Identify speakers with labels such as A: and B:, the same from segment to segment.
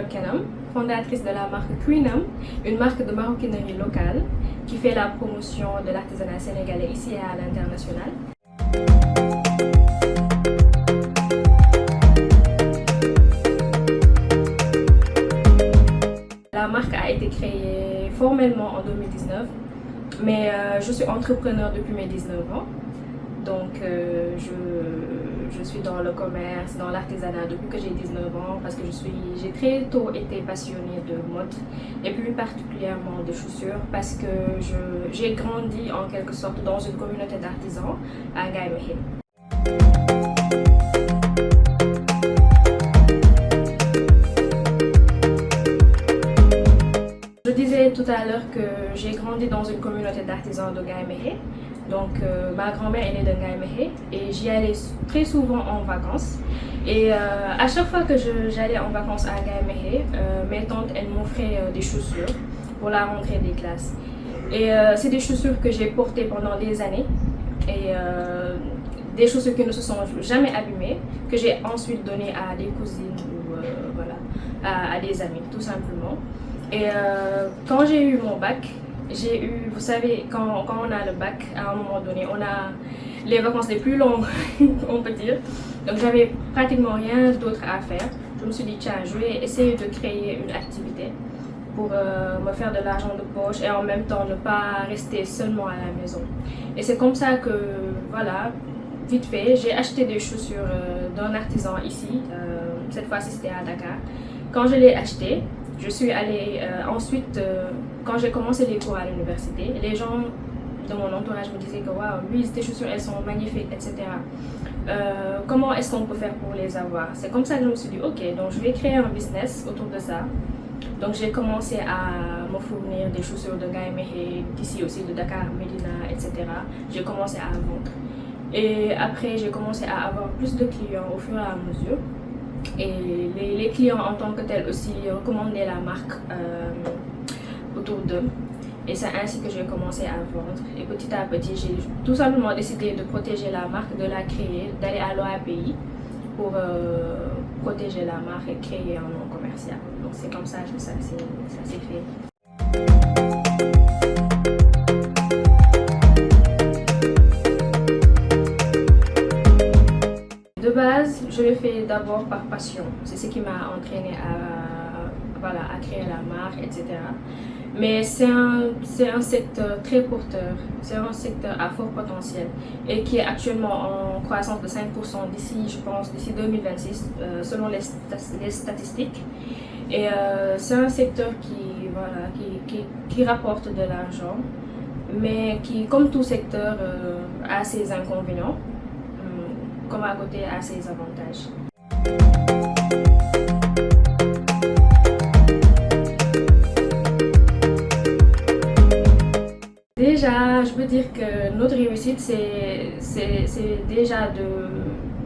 A: Kenam, fondatrice de la marque Queenam, une marque de maroquinerie locale qui fait la promotion de l'artisanat sénégalais ici et à l'international. La marque a été créée formellement en 2019, mais je suis entrepreneur depuis mes 19 ans. Donc je suis dans le commerce, dans l'artisanat depuis que j'ai 19 ans parce que j'ai très tôt été passionnée de mode et plus particulièrement de chaussures parce que j'ai grandi en quelque sorte dans une communauté d'artisans à Ngaye Mékhé. Je disais tout à l'heure que j'ai grandi dans une communauté d'artisans de Ngaye Mékhé. Donc ma grand-mère est née de Ngaye Mékhé et j'y allais très souvent en vacances. Et à chaque fois que j'allais en vacances à Ngaye Mékhé, mes tantes elles m'offraient des chaussures pour la rentrée des classes. Et c'est des chaussures que j'ai portées pendant des années et des chaussures qui ne se sont jamais abîmées, que j'ai ensuite données à des cousines ou voilà, à des amis tout simplement. Et quand j'ai eu mon bac, j'ai eu, vous savez, quand on a le bac, à un moment donné, on a les vacances les plus longues, on peut dire. Donc j'avais pratiquement rien d'autre à faire. Je me suis dit, tiens, je vais essayer de créer une activité pour me faire de l'argent de poche et en même temps ne pas rester seulement à la maison. Et c'est comme ça que, voilà, vite fait, j'ai acheté des chaussures d'un artisan ici. Cette fois-ci, c'était à Dakar. Quand je l'ai acheté, je suis allée ensuite, quand j'ai commencé les cours à l'université, les gens de mon entourage me disaient que waouh, Louise, tes chaussures elles sont magnifiques, etc. Comment est-ce qu'on peut faire pour les avoir? C'est comme ça que je me suis dit, ok, donc je vais créer un business autour de ça. Donc j'ai commencé à me fournir des chaussures de Ngaye Mékhé, d'ici aussi de Dakar, Médina, etc. J'ai commencé à vendre. Et après, j'ai commencé à avoir plus de clients au fur et à mesure. Et les clients en tant que tels aussi recommandaient la marque autour d'eux. Et c'est ainsi que j'ai commencé à vendre. Et petit à petit, j'ai tout simplement décidé de protéger la marque, de la créer, d'aller à l'OAPI pour protéger la marque et créer un nom commercial. Donc c'est comme ça que ça s'est fait. De base, je l'ai fait d'abord par passion. C'est ce qui m'a entraîné à créer la marque, etc. Mais c'est un secteur très porteur, c'est un secteur à fort potentiel et qui est actuellement en croissance de 5% d'ici, je pense, d'ici 2026, selon les statistiques. Et c'est un secteur qui rapporte de l'argent, mais qui, comme tout secteur, a ses inconvénients. Comme à côté à ses avantages. Déjà, je veux dire que notre réussite, c'est déjà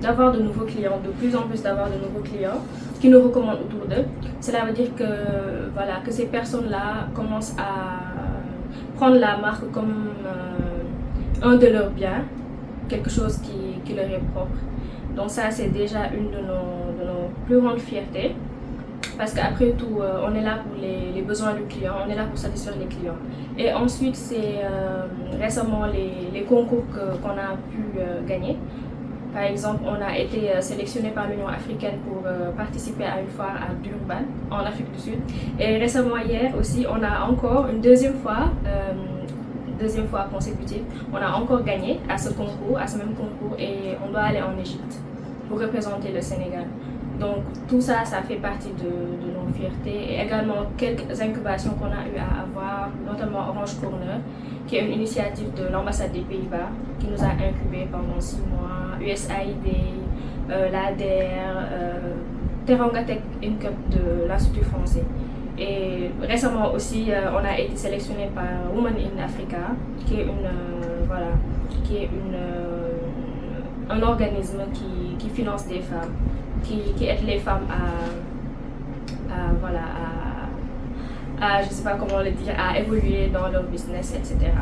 A: d'avoir de nouveaux clients, de plus en plus d'avoir de nouveaux clients qui nous recommandent autour d'eux. Cela veut dire que, voilà, que ces personnes-là commencent à prendre la marque comme un de leurs biens, quelque chose qui leur est propre. Donc ça, c'est déjà une de nos plus grandes fiertés. Parce qu'après tout, on est là pour les besoins du client, on est là pour satisfaire les clients. Et ensuite, c'est récemment les concours qu'on a pu gagner. Par exemple, on a été sélectionné par l'Union africaine pour participer à une foire à Durban, en Afrique du Sud. Et récemment, hier aussi, on a encore une deuxième fois consécutive, on a encore gagné à ce même concours, et on doit aller en Égypte pour représenter le Sénégal. Donc tout ça, ça fait partie de nos fiertés, et également quelques incubations qu'on a eu à avoir, notamment Orange Corner, qui est une initiative de l'ambassade des Pays-Bas, qui nous a incubés pendant 6 mois, USAID, l'ADER, Teranga Tech Incup de l'Institut français. Et récemment aussi, on a été sélectionné par Women in Africa, qui est un organisme qui finance des femmes, qui aide les femmes à je sais pas comment le dire, à évoluer dans leur business, etc.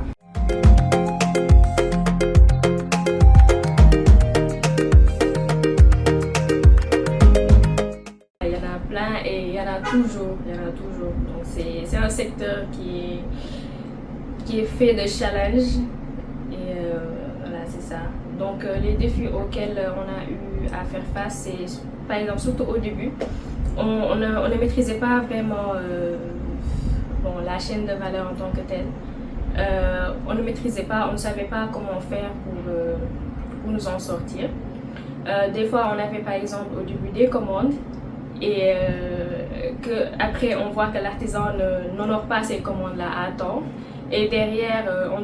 A: il y en a toujours. Donc c'est un secteur qui est fait de challenges et voilà, c'est ça. Donc les défis auxquels on a eu à faire face, c'est par exemple surtout au début, on ne maîtrisait pas vraiment la chaîne de valeur en tant que telle. On ne maîtrisait pas, on ne savait pas comment faire pour nous en sortir. Des fois, on avait par exemple au début des commandes et qu'après on voit que l'artisan n'honore pas ces commandes-là à temps. Et derrière, on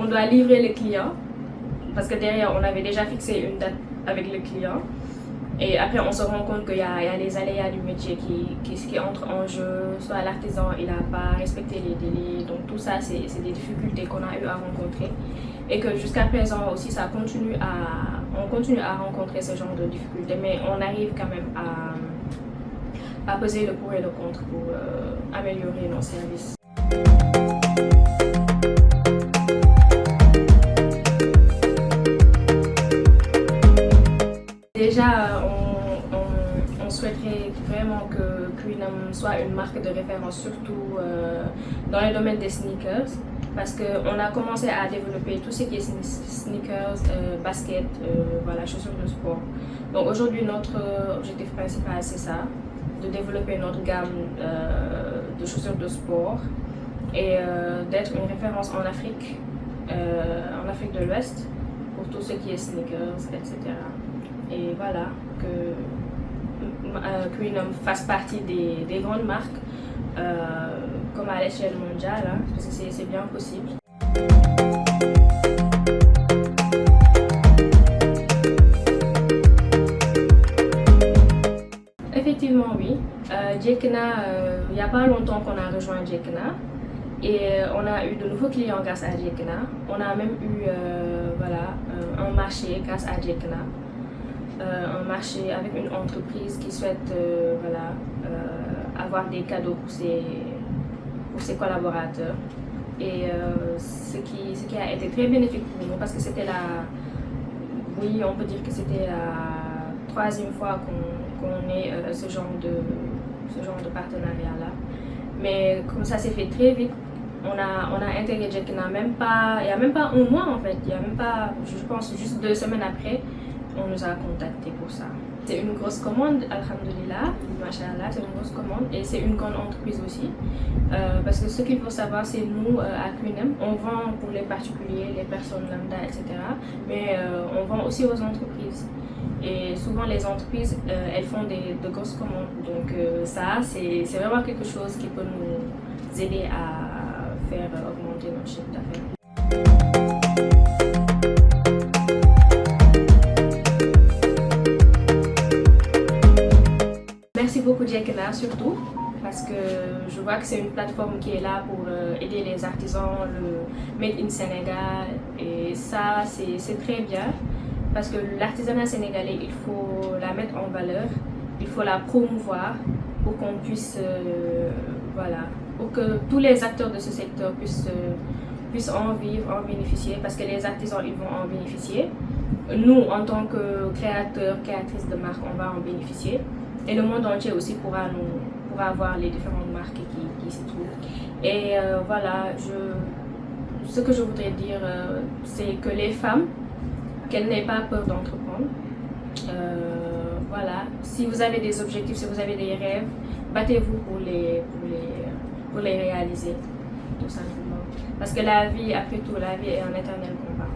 A: doit livrer le client parce que derrière, on avait déjà fixé une date avec le client. Et après, on se rend compte qu'il y a les aléas du métier qui entrent en jeu. Soit l'artisan, il n'a pas respecté les délais. Donc tout ça, c'est des difficultés qu'on a eu à rencontrer. Et que jusqu'à présent aussi, on continue à rencontrer ce genre de difficultés. Mais on arrive quand même à peser le pour et le contre pour améliorer nos services. Déjà, on souhaiterait vraiment que Queenum soit une marque de référence, surtout dans le domaine des sneakers, parce qu'on a commencé à développer tout ce qui est sneakers, basket, chaussures de sport. Donc aujourd'hui, notre objectif principal, c'est ça, de développer notre gamme de chaussures de sport et d'être une référence en Afrique de l'Ouest, pour tout ce qui est sneakers, etc. Et voilà, que Queenum fasse partie des grandes marques, comme à l'échelle mondiale, hein, parce que c'est bien possible. Effectivement, oui. Jekna, il n'y a pas longtemps qu'on a rejoint Jekna. Et on a eu de nouveaux clients grâce à Jekna. On a même eu un marché grâce à Jekna. Un marché avec une entreprise qui souhaite avoir des cadeaux pour ses collaborateurs. Et ce qui a été très bénéfique pour nous parce que c'était on peut dire que c'était la 3e fois qu'on ait ce genre de partenariat-là. Mais comme ça s'est fait très vite, on a intégré Jekna il n'y a même pas un mois en fait, il n'y a même pas, je pense juste 2 semaines après, on nous a contactés pour ça. C'est une grosse commande, alhamdoulilah, machallah, c'est une grosse commande et c'est une grande entreprise aussi. Parce que ce qu'il faut savoir, c'est nous, à Queenum, on vend pour les particuliers, les personnes lambda, etc. Mais on vend aussi aux entreprises. Et souvent, les entreprises, elles font de grosses commandes. Donc ça, c'est vraiment quelque chose qui peut nous aider à faire augmenter notre chiffre d'affaires. Merci beaucoup Jekna surtout parce que je vois que c'est une plateforme qui est là pour aider les artisans, le Made in Sénégal et ça c'est très bien parce que l'artisanat sénégalais il faut la mettre en valeur, il faut la promouvoir pour qu'on puisse pour que tous les acteurs de ce secteur puissent en vivre, en bénéficier parce que les artisans ils vont en bénéficier. Nous en tant que créateurs, créatrices de marques on va en bénéficier. Et le monde entier aussi pourra voir les différentes marques qui s'y trouvent. Et ce que je voudrais dire, c'est que les femmes, qu'elles n'aient pas peur d'entreprendre. Si vous avez des objectifs, si vous avez des rêves, battez-vous pour les réaliser, tout simplement. Parce que la vie, après tout, la vie est un éternel combat.